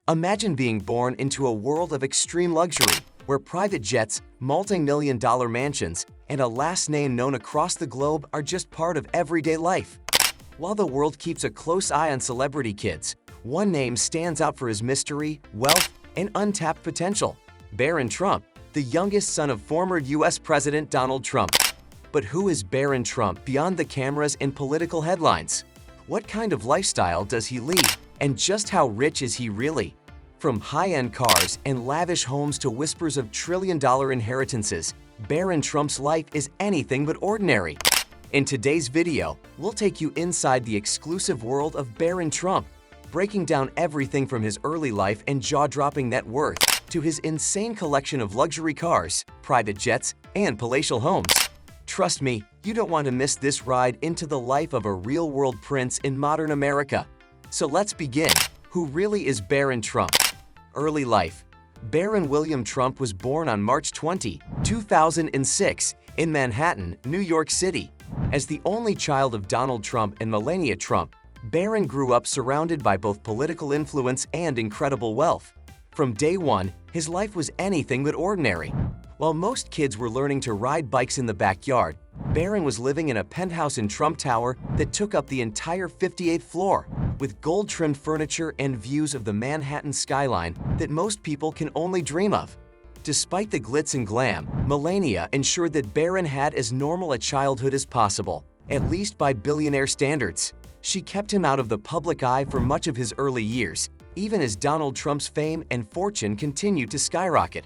Imagine being born into a world of extreme luxury, where private jets, multi-million-dollar mansions, and a last name known across the globe are just part of everyday life. While the world keeps a close eye on celebrity kids, one name stands out for his mystery, wealth, and untapped potential: Barron Trump, the youngest son of former U.S. President Donald Trump. But who is Barron Trump beyond the cameras and political headlines? What kind of lifestyle does he lead, and just how rich is he really? From high-end cars and lavish homes to whispers of trillion-dollar inheritances, Barron Trump's life is anything but ordinary. In today's video, we'll take you inside the exclusive world of Barron Trump, breaking down everything from his early life and jaw-dropping net worth to his insane collection of luxury cars, private jets, and palatial homes. Trust me, you don't want to miss this ride into the life of a real-world prince in modern America. So let's begin. Who really is Barron Trump? Early life. Barron William Trump was born on March 20, 2006, in Manhattan, New York City. As the only child of Donald Trump and Melania Trump, Barron grew up surrounded by both political influence and incredible wealth. From day one, his life was anything but ordinary. While most kids were learning to ride bikes in the backyard, Barron was living in a penthouse in Trump Tower that took up the entire 58th floor, with gold-trimmed furniture and views of the Manhattan skyline that most people can only dream of. Despite the glitz and glam, Melania ensured that Barron had as normal a childhood as possible, at least by billionaire standards. She kept him out of the public eye for much of his early years, even as Donald Trump's fame and fortune continued to skyrocket.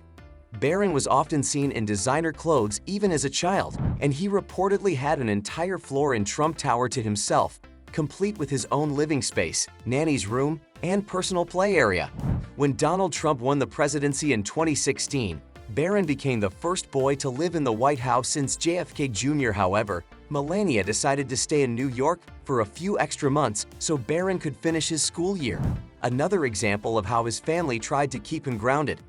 Barron was often seen in designer clothes even as a child, and he reportedly had an entire floor in Trump Tower to himself, complete with his own living space, nanny's room, and personal play area. When Donald Trump won the presidency in 2016, Barron became the first boy to live in the White House since JFK Jr. However, Melania decided to stay in New York for a few extra months so Barron could finish his school year. Another example of how his family tried to keep him grounded.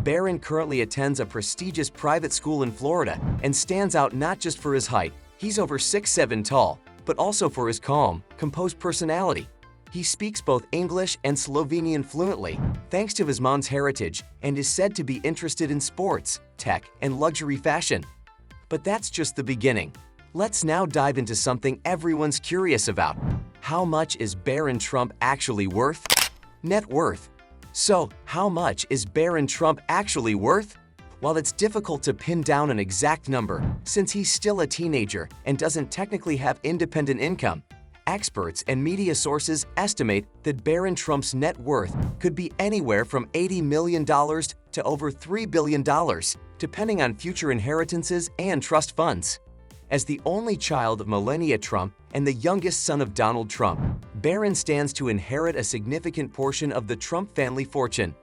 Barron currently attends a prestigious private school in Florida and stands out not just for his height, he's over 6'7" tall, but also for his calm, composed personality. He speaks both English and Slovenian fluently, thanks to his mom's heritage, and is said to be interested in sports, tech, and luxury fashion. But that's just the beginning. Let's now dive into something everyone's curious about. How much is Barron Trump actually worth? Net worth. So, how much is Barron Trump actually worth? While it's difficult to pin down an exact number, since he's still a teenager and doesn't technically have independent income, experts and media sources estimate that Barron Trump's net worth could be anywhere from $80 million to over $3 billion, depending on future inheritances and trust funds. As the only child of Melania Trump and the youngest son of Donald Trump, Barron stands to inherit a significant portion of the Trump family fortune.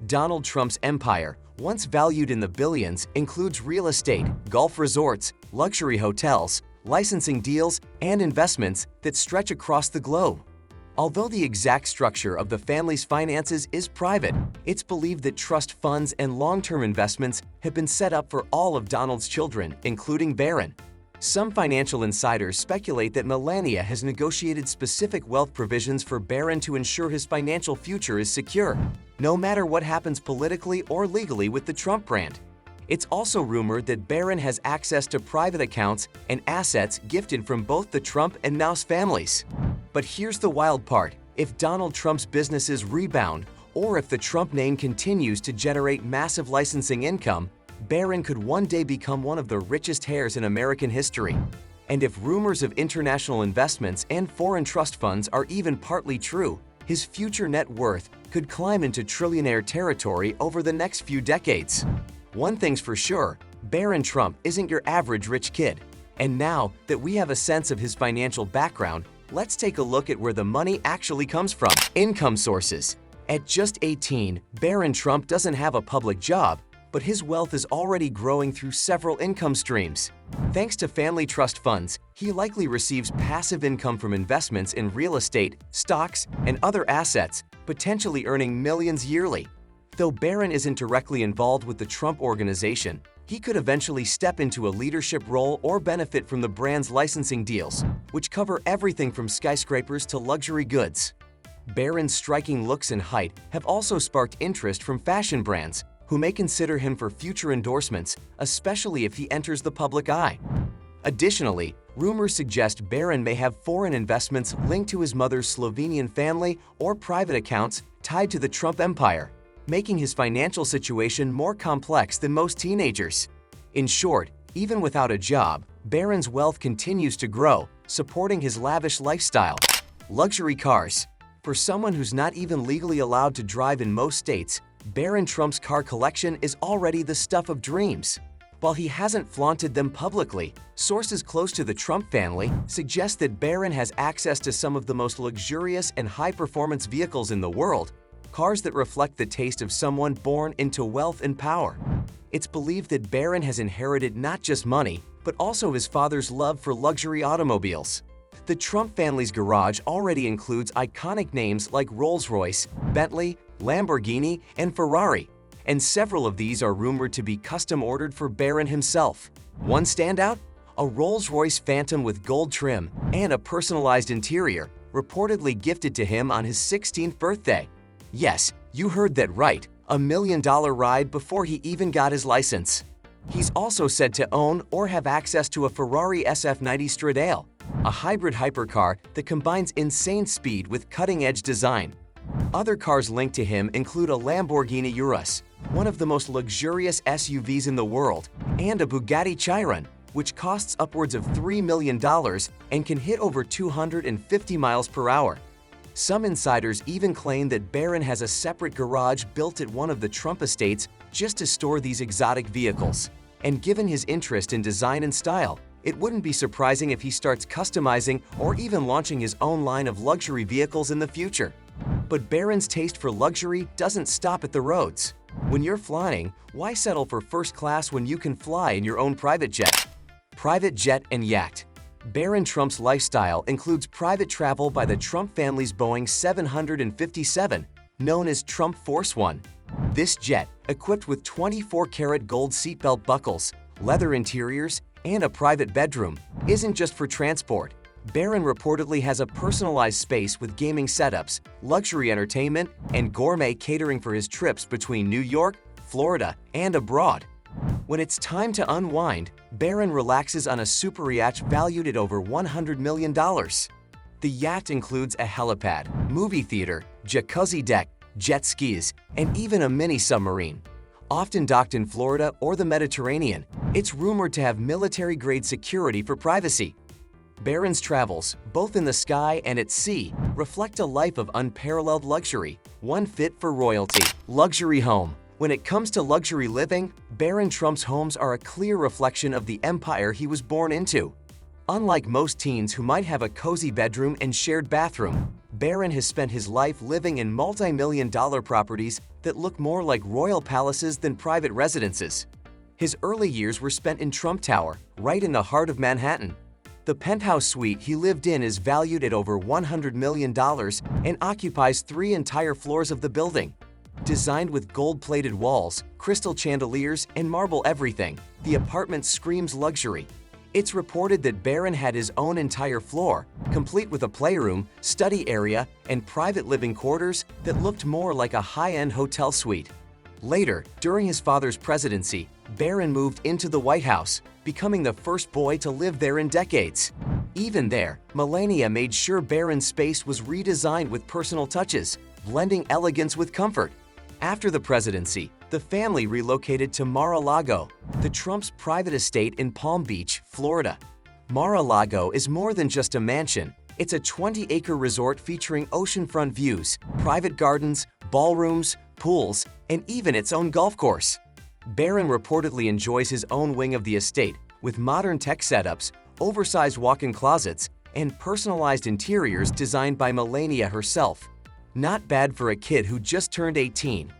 Donald Trump's empire, once valued in the billions, includes real estate, golf resorts, luxury hotels, licensing deals, and investments that stretch across the globe. Although the exact structure of the family's finances is private, it's believed that trust funds and long-term investments have been set up for all of Donald's children, including Barron. Some financial insiders speculate that Melania has negotiated specific wealth provisions for Barron to ensure his financial future is secure, no matter what happens politically or legally with the Trump brand. It's also rumored that Barron has access to private accounts and assets gifted from both the Trump and Mouse families. But here's the wild part. If Donald Trump's businesses rebound, or if the Trump name continues to generate massive licensing income, Barron could one day become one of the richest heirs in American history. And if rumors of international investments and foreign trust funds are even partly true, his future net worth could climb into trillionaire territory over the next few decades. One thing's for sure, Barron Trump isn't your average rich kid. And now that we have a sense of his financial background, let's take a look at where the money actually comes from. Income sources. At just 18, Barron Trump doesn't have a public job, but his wealth is already growing through several income streams. Thanks to family trust funds, he likely receives passive income from investments in real estate, stocks, and other assets, potentially earning millions yearly. Though Barron isn't directly involved with the Trump organization, he could eventually step into a leadership role or benefit from the brand's licensing deals, which cover everything from skyscrapers to luxury goods. Barron's striking looks and height have also sparked interest from fashion brands, who may consider him for future endorsements, especially if he enters the public eye. Additionally, rumors suggest Barron may have foreign investments linked to his mother's Slovenian family or private accounts tied to the Trump empire, making his financial situation more complex than most teenagers. In short, even without a job, Barron's wealth continues to grow, supporting his lavish lifestyle. Luxury cars. For someone who's not even legally allowed to drive in most states, Barron Trump's car collection is already the stuff of dreams. While he hasn't flaunted them publicly, sources close to the Trump family suggest that Barron has access to some of the most luxurious and high-performance vehicles in the world, cars that reflect the taste of someone born into wealth and power. It's believed that Barron has inherited not just money, but also his father's love for luxury automobiles. The Trump family's garage already includes iconic names like Rolls-Royce, Bentley, Lamborghini, and Ferrari, and several of these are rumored to be custom-ordered for Barron himself. One standout? A Rolls-Royce Phantom with gold trim and a personalized interior, reportedly gifted to him on his 16th birthday. Yes, you heard that right, $1 million ride before he even got his license. He's also said to own or have access to a Ferrari SF90 Stradale, a hybrid hypercar that combines insane speed with cutting-edge design. Other cars linked to him include a Lamborghini Urus, one of the most luxurious SUVs in the world, and a Bugatti Chiron, which costs upwards of $3 million and can hit over 250 miles per hour. Some insiders even claim that Barron has a separate garage built at one of the Trump estates just to store these exotic vehicles. And given his interest in design and style, it wouldn't be surprising if he starts customizing or even launching his own line of luxury vehicles in the future. But Barron's taste for luxury doesn't stop at the roads. When you're flying, why settle for first class when you can fly in your own private jet? Private jet and yacht. Barron Trump's lifestyle includes private travel by the Trump family's Boeing 757, known as Trump Force One. This jet, equipped with 24-karat gold seatbelt buckles, leather interiors, and a private bedroom, isn't just for transport. Barron reportedly has a personalized space with gaming setups, luxury entertainment, and gourmet catering for his trips between New York, Florida, and abroad. When it's time to unwind, Barron relaxes on a super yacht valued at over $100 million. The yacht includes a helipad, movie theater, jacuzzi deck, jet skis, and even a mini submarine. Often docked in Florida or the Mediterranean, it's rumored to have military-grade security for privacy. Barron's travels, both in the sky and at sea, reflect a life of unparalleled luxury, one fit for royalty. Luxury home. When it comes to luxury living, Barron Trump's homes are a clear reflection of the empire he was born into. Unlike most teens who might have a cozy bedroom and shared bathroom, Barron has spent his life living in multi-million-dollar properties that look more like royal palaces than private residences. His early years were spent in Trump Tower, right in the heart of Manhattan. The penthouse suite he lived in is valued at over $100 million and occupies 3 entire floors of the building. Designed with gold-plated walls, crystal chandeliers, and marble everything, the apartment screams luxury. It's reported that Barron had his own entire floor, complete with a playroom, study area, and private living quarters that looked more like a high-end hotel suite. Later, during his father's presidency, Barron moved into the White House, becoming the first boy to live there in decades. Even there, Melania made sure Barron's space was redesigned with personal touches, blending elegance with comfort. After the presidency, the family relocated to Mar-a-Lago, the Trump's private estate in Palm Beach, Florida. Mar-a-Lago is more than just a mansion. It's a 20-acre resort featuring oceanfront views, private gardens, ballrooms, pools, and even its own golf course. Barron reportedly enjoys his own wing of the estate, with modern tech setups, oversized walk-in closets, and personalized interiors designed by Melania herself. Not bad for a kid who just turned 18.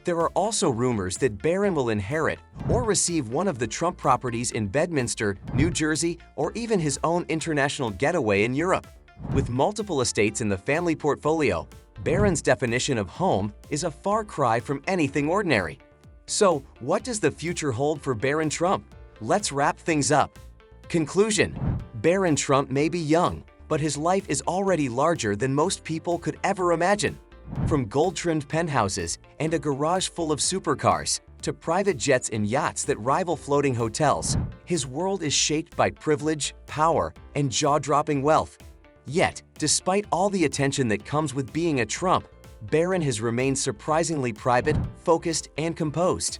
There are also rumors that Barron will inherit or receive one of the Trump properties in Bedminster, New Jersey, or even his own international getaway in Europe. With multiple estates in the family portfolio, Barron's definition of home is a far cry from anything ordinary. So, what does the future hold for Barron Trump? Let's wrap things up. Conclusion: Barron Trump may be young, but his life is already larger than most people could ever imagine. From gold-trimmed penthouses and a garage full of supercars to private jets and yachts that rival floating hotels, his world is shaped by privilege, power, and jaw-dropping wealth. Yet, despite all the attention that comes with being a Trump, Barron has remained surprisingly private, focused, and composed.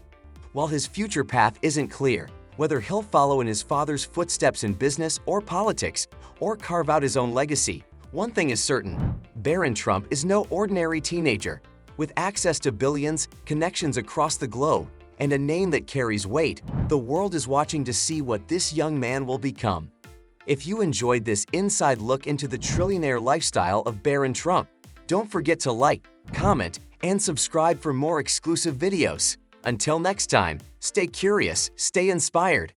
While his future path isn't clear, whether he'll follow in his father's footsteps in business or politics, or carve out his own legacy, one thing is certain: Barron Trump is no ordinary teenager. With access to billions, connections across the globe, and a name that carries weight, the world is watching to see what this young man will become. If you enjoyed this inside look into the trillionaire lifestyle of Barron Trump, don't forget to like, comment, and subscribe for more exclusive videos. Until next time, stay curious, stay inspired,